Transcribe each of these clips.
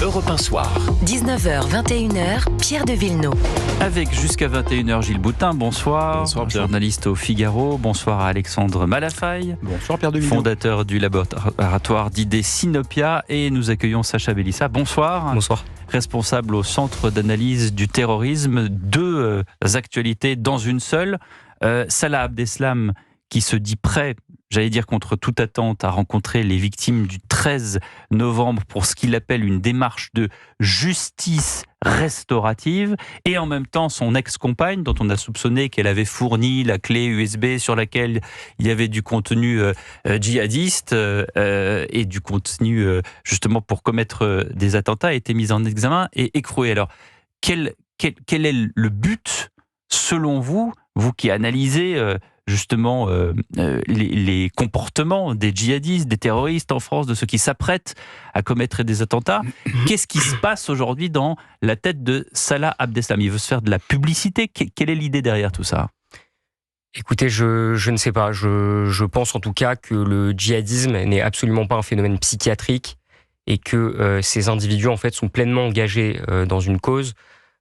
Europe 1 Soir. 19h, 21h, Pierre de Villeneuve. Avec jusqu'à 21h, Gilles Boutin, bonsoir. Bonsoir, Pierre. Journaliste au Figaro. Bonsoir à Alexandre Malafaille. Bonsoir Pierre de Villeneuve. Fondateur du laboratoire d'idées Sinopia. Et nous accueillons Sacha Bellissa. Bonsoir. Bonsoir. Responsable au Centre d'analyse du terrorisme. Deux actualités dans une seule. Salah Abdeslam qui se dit prêt, j'allais dire contre toute attente, à rencontrer les victimes du 13 novembre pour ce qu'il appelle une démarche de justice restaurative, et en même temps son ex-compagne, dont on a soupçonné qu'elle avait fourni la clé USB sur laquelle il y avait du contenu djihadiste et du contenu justement pour commettre des attentats, a été mise en examen et écrouée. Alors, quel est le but, selon vous, vous qui analysez justement les comportements des djihadistes, des terroristes en France, de ceux qui s'apprêtent à commettre des attentats. Qu'est-ce qui se passe aujourd'hui dans la tête de Salah Abdeslam? Il veut se faire de la publicité. Quelle est l'idée derrière tout ça? Écoutez, je ne sais pas. Je pense en tout cas que le djihadisme n'est absolument pas un phénomène psychiatrique et que ces individus en fait sont pleinement engagés dans une cause.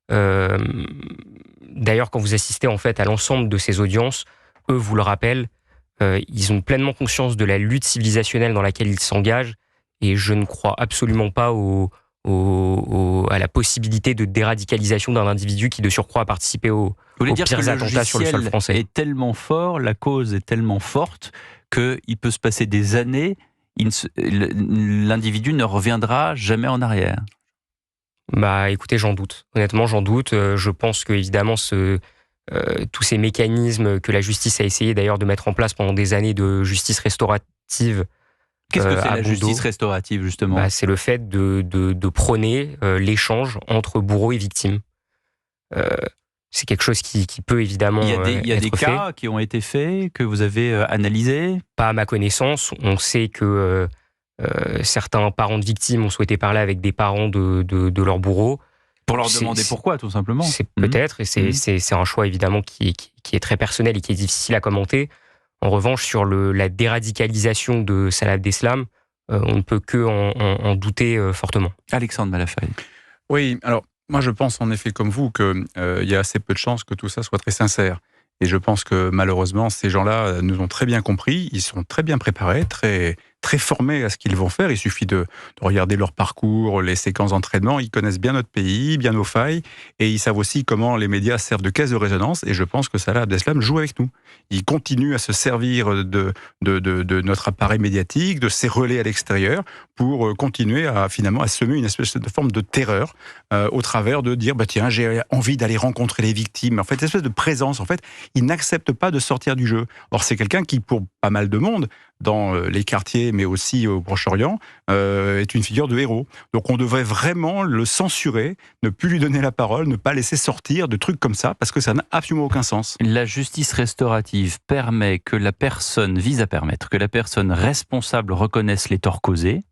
D'ailleurs, quand vous assistez en fait à l'ensemble de ces audiences, eux vous le rappellent, ils ont pleinement conscience de la lutte civilisationnelle dans laquelle ils s'engagent, et je ne crois absolument pas à la possibilité de déradicalisation d'un individu qui de surcroît a participé aux pires attentats sur le sol français. Est tellement fort, la cause est tellement forte qu'il peut se passer des années, l'individu ne reviendra jamais en arrière. Bah écoutez, j'en doute. Honnêtement, j'en doute. Je pense que évidemment tous ces mécanismes que la justice a essayé d'ailleurs de mettre en place pendant des années de justice restaurative. Qu'est-ce que c'est la justice restaurative, justement? C'est le fait de prôner l'échange entre bourreaux et victimes. C'est quelque chose qui peut évidemment être fait. Il y a des cas qui ont été faits, que vous avez analysés? Pas à ma connaissance. On sait que certains parents de victimes ont souhaité parler avec des parents de leurs bourreaux. Pour leur demander pourquoi, tout simplement. C'est peut-être, et c'est un choix évidemment qui est très personnel et qui est difficile à commenter. En revanche, sur la déradicalisation de Salah Abdeslam, on ne peut que en douter fortement. Alexandre Malafaille. Oui, alors moi je pense en effet comme vous qu'il y a assez peu de chances que tout ça soit très sincère. Et je pense que malheureusement, ces gens-là nous ont très bien compris, ils sont très bien préparés, très formés à ce qu'ils vont faire. Il suffit de regarder leur parcours, les séquences d'entraînement. Ils connaissent bien notre pays, bien nos failles, et ils savent aussi comment les médias servent de caisse de résonance. Et je pense que Salah Abdeslam joue avec nous. Il continue à se servir de notre appareil médiatique, de ses relais à l'extérieur, pour continuer à finalement à semer une espèce de forme de terreur au travers de dire tiens, j'ai envie d'aller rencontrer les victimes. En fait, une espèce de présence. En fait, il n'accepte pas de sortir du jeu. Or, c'est quelqu'un qui, pour pas mal de monde, dans les quartiers, mais aussi au Proche-Orient, est une figure de héros. Donc on devrait vraiment le censurer, ne plus lui donner la parole, ne pas laisser sortir de trucs comme ça, parce que ça n'a absolument aucun sens. La justice restaurative vise à permettre que la personne responsable reconnaisse les torts causés.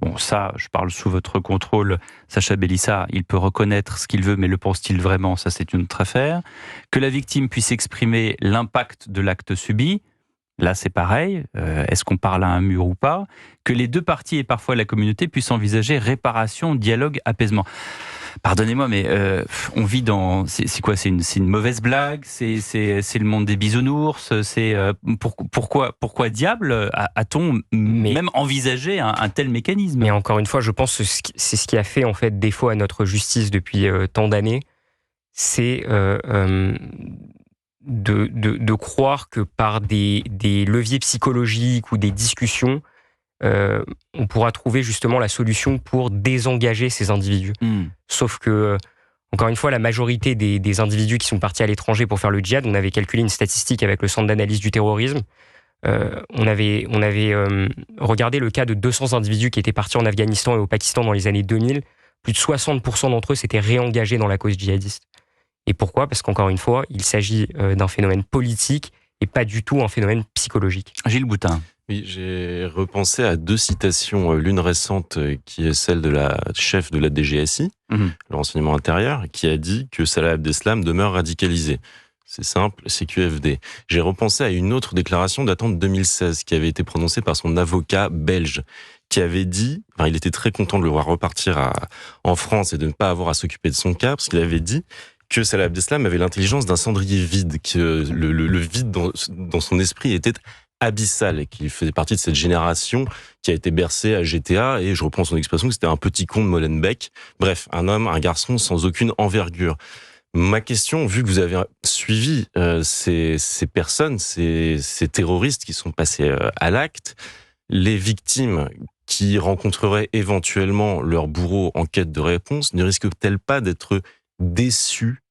Bon, ça, je parle sous votre contrôle, Sacha Bellissa, il peut reconnaître ce qu'il veut, mais le pense-t-il vraiment? Ça, c'est une autre affaire. Que la victime puisse exprimer l'impact de l'acte subi. Là, c'est pareil. Est-ce qu'on parle à un mur ou pas? Que les deux parties et parfois la communauté puissent envisager réparation, dialogue, apaisement. Pardonnez-moi, mais on vit dans... C'est quoi? C'est une mauvaise blague? C'est le monde des bisounours? Pourquoi diable a-t-on même envisagé un tel mécanisme? Mais encore une fois, je pense que c'est ce qui a fait en fait défaut à notre justice depuis tant d'années. C'est... De croire que par des leviers psychologiques ou des discussions, on pourra trouver justement la solution pour désengager ces individus. Sauf que, encore une fois, la majorité des individus qui sont partis à l'étranger pour faire le djihad, on avait calculé une statistique avec le Centre d'analyse du terrorisme, on avait regardé le cas de 200 individus qui étaient partis en Afghanistan et au Pakistan dans les années 2000. Plus de 60% d'entre eux s'étaient réengagés dans la cause djihadiste. Et pourquoi? Parce qu'encore une fois, il s'agit d'un phénomène politique et pas du tout un phénomène psychologique. Gilles Boutin. Oui, j'ai repensé à deux citations, l'une récente qui est celle de la chef de la DGSI, le renseignement intérieur, qui a dit que Salah Abdeslam demeure radicalisé. C'est simple, CQFD. J'ai repensé à une autre déclaration datant de 2016 qui avait été prononcée par son avocat belge, qui avait dit, il était très content de le voir repartir en France et de ne pas avoir à s'occuper de son cas, parce qu'il avait dit que Salah Abdeslam avait l'intelligence d'un cendrier vide, que le vide dans son esprit était abyssal et qu'il faisait partie de cette génération qui a été bercée à GTA, et je reprends son expression, que c'était un petit con de Molenbeek. Bref, un garçon sans aucune envergure. Ma question, vu que vous avez suivi ces personnes, ces terroristes qui sont passés à l'acte, les victimes qui rencontreraient éventuellement leur bourreau en quête de réponse, ne risquent-elles pas d'être déçues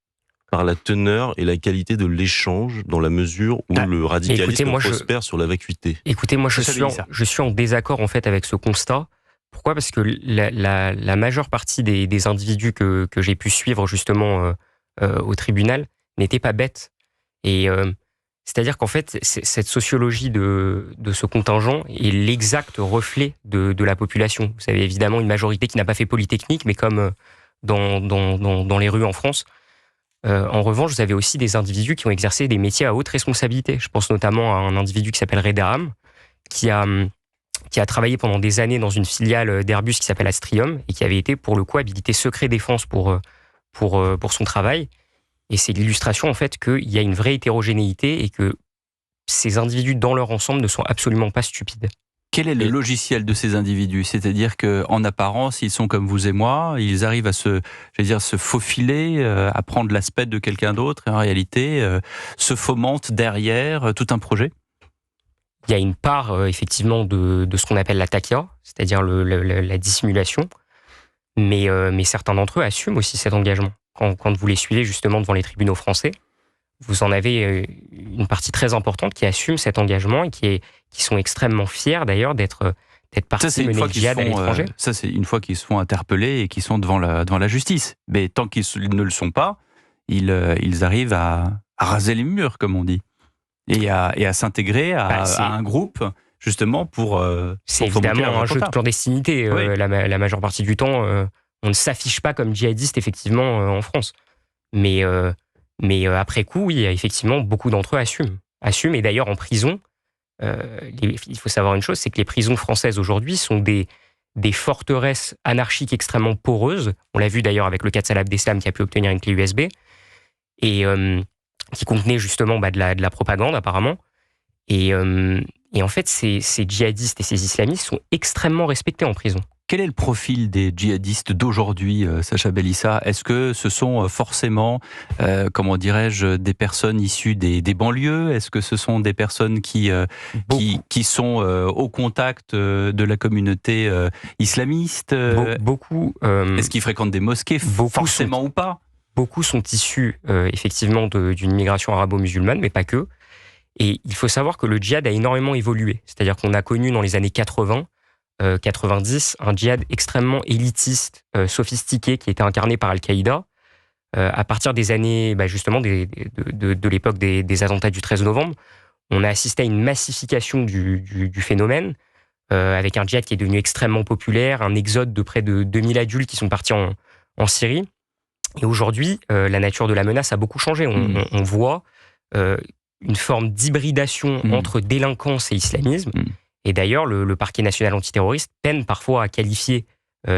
par la teneur et la qualité de l'échange, dans la mesure où le radicalisme prospère sur la vacuité? Écoutez, moi je suis en désaccord en fait avec ce constat. Pourquoi ? Parce que la majeure partie des individus que j'ai pu suivre justement au tribunal n'étaient pas bêtes. Et c'est-à-dire qu'en fait, cette sociologie de ce contingent est l'exact reflet de la population. Vous savez, évidemment, une majorité qui n'a pas fait Polytechnique, mais comme dans les rues en France. En revanche, vous avez aussi des individus qui ont exercé des métiers à haute responsabilité. Je pense notamment à un individu qui s'appelle Reda Ham, qui a travaillé pendant des années dans une filiale d'Airbus qui s'appelle Astrium et qui avait été, pour le coup, habilité secret défense pour son travail. Et c'est l'illustration, en fait, qu'il y a une vraie hétérogénéité et que ces individus, dans leur ensemble, ne sont absolument pas stupides. Quel est le logiciel de ces individus ? C'est-à-dire qu'en apparence, ils sont comme vous et moi, ils arrivent à se faufiler, à prendre l'aspect de quelqu'un d'autre, et en réalité, se fomentent derrière tout un projet ? Il y a une part, effectivement, de ce qu'on appelle la taqia, c'est-à-dire la dissimulation, mais certains d'entre eux assument aussi cet engagement. Quand vous les suivez justement devant les tribunaux français, vous en avez une partie très importante qui assume cet engagement et qui sont extrêmement fiers d'ailleurs d'être partis mener le djihad à l'étranger. Ça, c'est une fois qu'ils se font interpeller et qu'ils sont devant la justice. Mais tant qu'ils ne le sont pas, ils arrivent à raser les murs, comme on dit, et à s'intégrer à un groupe, justement, pour c'est évidemment un jeu de clandestinité. Oui. La majeure partie du temps, on ne s'affiche pas comme djihadiste, effectivement, en France. Mais après coup, oui, effectivement, beaucoup d'entre eux assument. Et d'ailleurs, en prison, il faut savoir une chose, c'est que les prisons françaises aujourd'hui sont des forteresses anarchiques extrêmement poreuses. On l'a vu d'ailleurs avec le cas de Salah Abdeslam qui a pu obtenir une clé USB et qui contenait justement de la propagande apparemment. Et en fait, ces djihadistes et ces islamistes sont extrêmement respectés en prison. Quel est le profil des djihadistes d'aujourd'hui, Sacha Bellissa ? Est-ce que ce sont forcément, des personnes issues des banlieues ? Est-ce que ce sont des personnes qui sont au contact de la communauté islamiste ? Beaucoup. Est-ce qu'ils fréquentent des mosquées, forcément ou pas ? Beaucoup sont issus, effectivement, d'une migration arabo-musulmane, mais pas que. Et il faut savoir que le djihad a énormément évolué. C'est-à-dire qu'on a connu dans les années 80, 90, un djihad extrêmement élitiste, sophistiqué, qui était incarné par Al-Qaïda. À partir des années, justement, de l'époque des attentats du 13 novembre, on a assisté à une massification du phénomène, avec un djihad qui est devenu extrêmement populaire, un exode de près de 2000 adultes qui sont partis en Syrie. Et aujourd'hui, la nature de la menace a beaucoup changé. On voit une forme d'hybridation entre délinquance et islamisme. Et d'ailleurs, le parquet national antiterroriste peine parfois à qualifier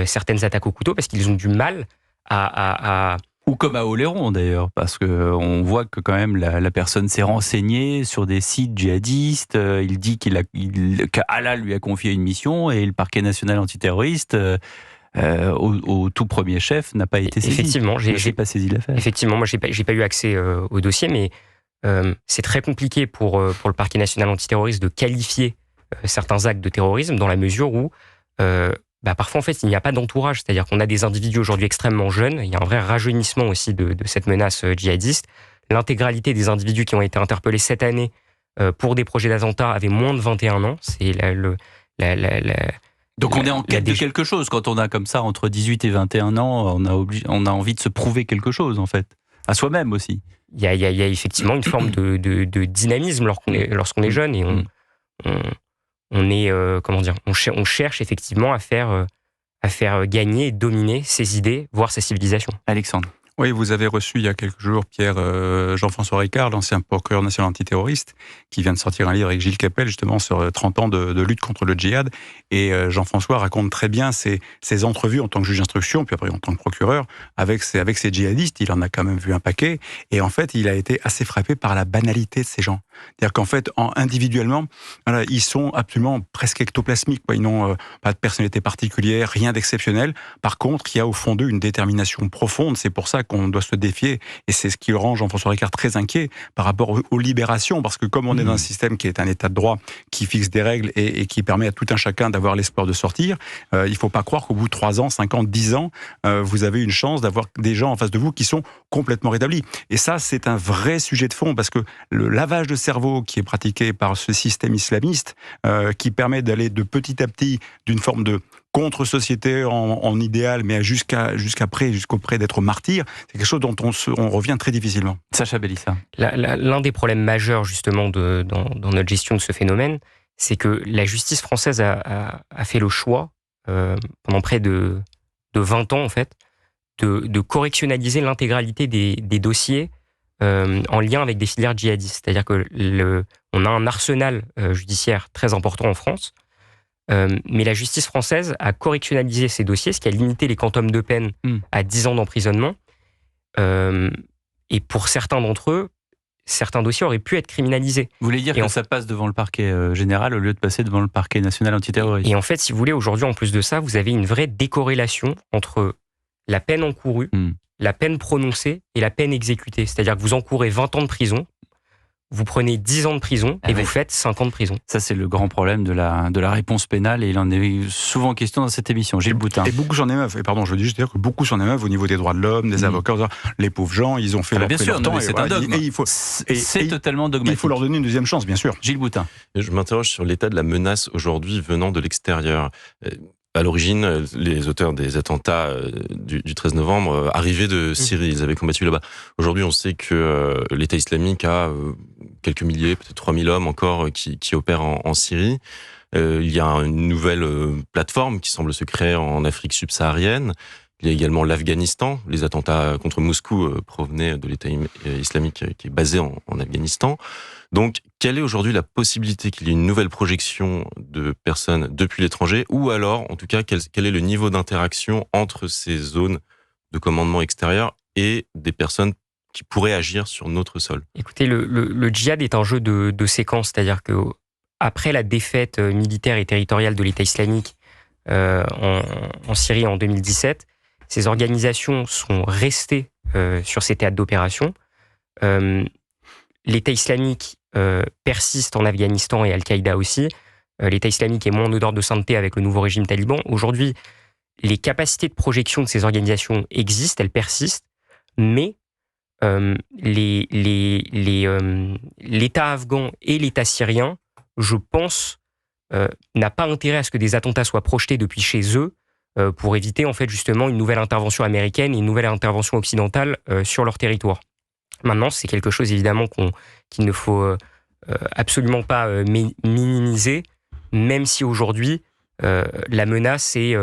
certaines attaques au couteau parce qu'ils ont du mal à... Ou comme à Oléron d'ailleurs, parce qu'on voit que quand même la personne s'est renseignée sur des sites djihadistes, il dit qu'Allah lui a confié une mission et le parquet national antiterroriste, au tout premier chef, n'a pas été saisi. Effectivement, j'ai pas saisi l'affaire. Effectivement, moi j'ai pas eu accès au dossier, mais c'est très compliqué pour le parquet national antiterroriste de qualifier certains actes de terrorisme dans la mesure où parfois en fait il n'y a pas d'entourage, c'est-à-dire qu'on a des individus aujourd'hui extrêmement jeunes, il y a un vrai rajeunissement aussi de cette menace djihadiste. L'intégralité des individus qui ont été interpellés cette année pour des projets d'attentat avaient moins de 21 ans. C'est donc on est en quête de quelque chose quand on a comme ça entre 18 et 21 ans, on a envie de se prouver quelque chose en fait, à soi-même aussi. Il y a effectivement une forme de dynamisme lorsqu'on est jeune et on est on cherche effectivement à faire gagner et dominer ses idées, voire sa civilisation. Alexandre. Oui, vous avez reçu il y a quelques jours Jean-François Ricard, l'ancien procureur national antiterroriste, qui vient de sortir un livre avec Gilles Kepel, justement, sur 30 ans de lutte contre le djihad. Et Jean-François raconte très bien ses entrevues en tant que juge d'instruction, puis après en tant que procureur, avec ces djihadistes. Il en a quand même vu un paquet. Et en fait, il a été assez frappé par la banalité de ces gens. C'est-à-dire qu'en fait, individuellement, voilà, ils sont absolument presque ectoplasmiques, quoi. Ils n'ont pas de personnalité particulière, rien d'exceptionnel. Par contre, il y a au fond d'eux une détermination profonde. C'est pour ça qu'on doit se défier. Et c'est ce qui rend Jean-François Ricard très inquiet par rapport aux libérations. Parce que comme on est dans un système qui est un état de droit, qui fixe des règles et qui permet à tout un chacun d'avoir l'espoir de sortir, il ne faut pas croire qu'au bout de 3 ans, 5 ans, 10 ans, vous avez une chance d'avoir des gens en face de vous qui sont complètement rétablis. Et ça, c'est un vrai sujet de fond, parce que le lavage de cerveau qui est pratiqué par ce système islamiste, qui permet d'aller de petit à petit d'une forme de contre-société en idéal, mais jusqu'au près d'être martyr, c'est quelque chose dont on revient très difficilement. Sacha Bélissa. L'un des problèmes majeurs, justement, dans notre gestion de ce phénomène, c'est que la justice française a fait le choix, pendant près de 20 ans, en fait, de correctionnaliser l'intégralité des dossiers en lien avec des filières djihadistes. C'est-à-dire qu'on a un arsenal judiciaire très important en France, mais la justice française a correctionnalisé ces dossiers, ce qui a limité les quantums de peine à 10 ans d'emprisonnement. Et pour certains d'entre eux, certains dossiers auraient pu être criminalisés. Vous voulez dire que ça passe devant le parquet général au lieu de passer devant le parquet national antiterroriste? Et en fait, si vous voulez, aujourd'hui, en plus de ça, vous avez une vraie décorrélation entre la peine encourue, la peine prononcée et la peine exécutée. C'est-à-dire que vous encourez 20 ans de prison, vous prenez 10 ans de prison et vous faites 5 ans de prison. Ça, c'est le grand problème de la réponse pénale, et il en est souvent question dans cette émission. Gilles Boutin. Et beaucoup s'en émeuvent. Et pardon, je veux juste dire que beaucoup s'en émeuvent au niveau des droits de l'homme, des avocats. Les pauvres gens, ils ont fait leur temps. C'est un dogme. C'est totalement dogmatique. Il faut leur donner une deuxième chance, bien sûr. Gilles Boutin. Je m'interroge sur l'état de la menace aujourd'hui venant de l'extérieur. À l'origine, les auteurs des attentats du 13 novembre arrivaient de Syrie, ils avaient combattu là-bas. Aujourd'hui, on sait que l'État islamique a quelques milliers, peut-être 3000 hommes encore qui opèrent en Syrie. Il y a une nouvelle plateforme qui semble se créer en Afrique subsaharienne. Il y a également l'Afghanistan. Les attentats contre Moscou provenaient de l'État islamique qui est basé en Afghanistan. Donc, quelle est aujourd'hui la possibilité qu'il y ait une nouvelle projection de personnes depuis l'étranger, ou alors, en tout cas, quel est le niveau d'interaction entre ces zones de commandement extérieur et des personnes qui pourraient agir sur notre sol? Écoutez, le djihad est un jeu de séquences, c'est-à-dire que après la défaite militaire et territoriale de l'État islamique en Syrie en 2017, ces organisations sont restées sur ces théâtres d'opération. L'État islamique persiste en Afghanistan et Al-Qaïda aussi. L'État islamique est moins en odeur de sainteté avec le nouveau régime taliban. Aujourd'hui, les capacités de projection de ces organisations existent, elles persistent, mais l'État afghan et l'État syrien, je pense, n'a pas intérêt à ce que des attentats soient projetés depuis chez eux pour éviter en fait justement une nouvelle intervention américaine et une nouvelle intervention occidentale sur leur territoire. Maintenant, c'est quelque chose évidemment qu'il ne faut absolument pas minimiser, même si aujourd'hui la menace est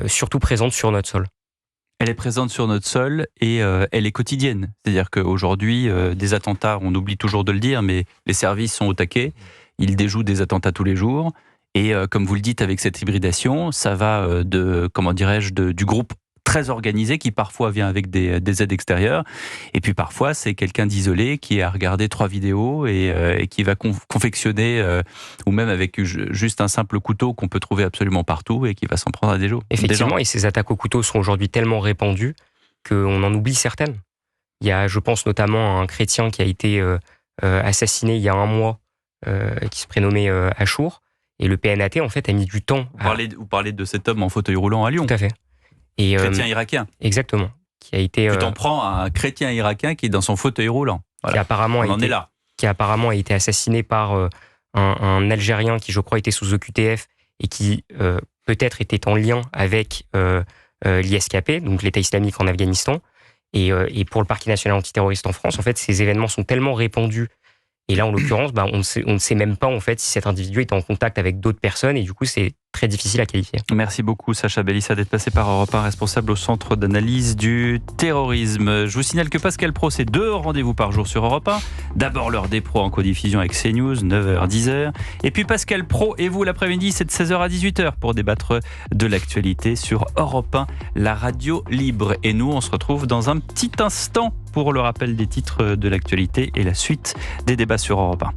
surtout présente sur notre sol. Elle est présente sur notre sol et elle est quotidienne. C'est-à-dire qu'aujourd'hui, des attentats, on oublie toujours de le dire, mais les services sont au taquet. Ils déjouent des attentats tous les jours. Et comme vous le dites, avec cette hybridation, ça va du groupe très organisé qui parfois vient avec des aides extérieures. Et puis parfois, c'est quelqu'un d'isolé qui a regardé 3 vidéos et qui va confectionner, ou même avec juste un simple couteau qu'on peut trouver absolument partout et qui va s'en prendre à des gens. Effectivement, et ces attaques au couteau sont aujourd'hui tellement répandues qu'on en oublie certaines. Il y a, je pense notamment à un chrétien qui a été assassiné il y a 1 mois, qui se prénommait Achour. Et le PNAT, en fait, a mis du temps. Vous parlez de cet homme en fauteuil roulant à Lyon. Tout à fait. Et, chrétien irakien. Exactement. Qui a été. Tu t'en prends à un chrétien irakien qui est dans son fauteuil roulant. Voilà. Qui apparemment a été assassiné par un Algérien qui, je crois, était sous OQTF et qui peut-être était en lien avec l'ISKP, donc l'État islamique en Afghanistan. Et pour le parquet national antiterroriste en France, en fait, ces événements sont tellement répandus Et là, en l'occurrence, on ne sait même pas en fait si cet individu est en contact avec d'autres personnes et du coup, c'est très difficile à qualifier. Merci beaucoup Sacha Bellissa d'être passé par Europe 1, responsable au Centre d'analyse du terrorisme. Je vous signale que Pascal Praud, c'est 2 rendez-vous par jour sur Europe 1. D'abord l'heure des pros en codiffusion avec CNews, 9h, 10h. Et puis Pascal Praud et vous l'après-midi, c'est de 16h à 18h pour débattre de l'actualité sur Europe 1, la radio libre. Et nous, on se retrouve dans un petit instant pour le rappel des titres de l'actualité et la suite des débats sur Europe 1.